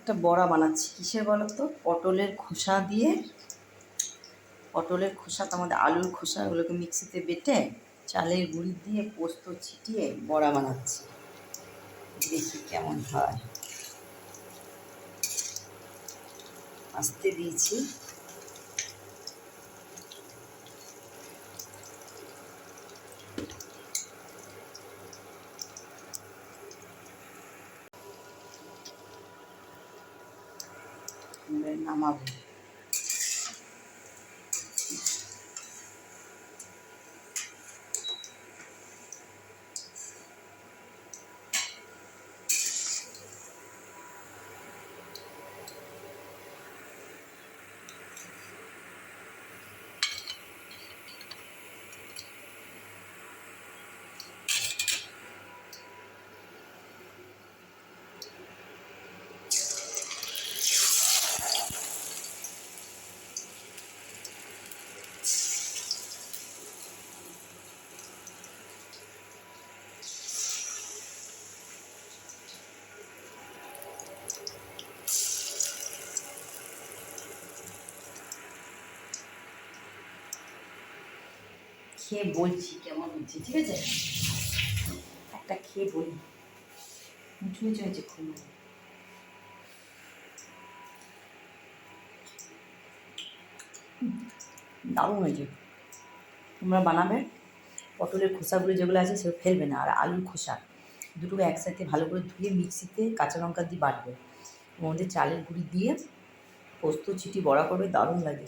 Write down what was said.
একটা বড়া বানাচ্ছি। কিসের বলো তো? পটলের খোসা দিয়ে, পটলের খোসা তো আমাদের আলুর খোসা, ওগুলোকে মিক্সিতে বেটে চালের গুঁড়ি দিয়ে পোস্ত ছিটিয়ে বড়া বানাচ্ছি। দেখি কেমন হয়। আস্তে দিয়েছি। নামাবো। খেয়ে বলছি কেমন হচ্ছে, ঠিক আছে? একটা খেয়ে বলি। মুচমুচে হয়েছে খুব। দারুণ হয়েছে। তোমরা বানাবে, পটলের খোসাগুলো যেগুলো আছে সেগুলো ফেলবে না, আর আলুর খোসা দুটোকে একসাথে ভালো করে ধুয়ে মিক্সিতে কাঁচা লঙ্কা দিয়ে বাটবে, ওর মধ্যে চালের গুঁড়ি দিয়ে পোস্ত ছিটি বড়া করবে, দারুণ লাগে।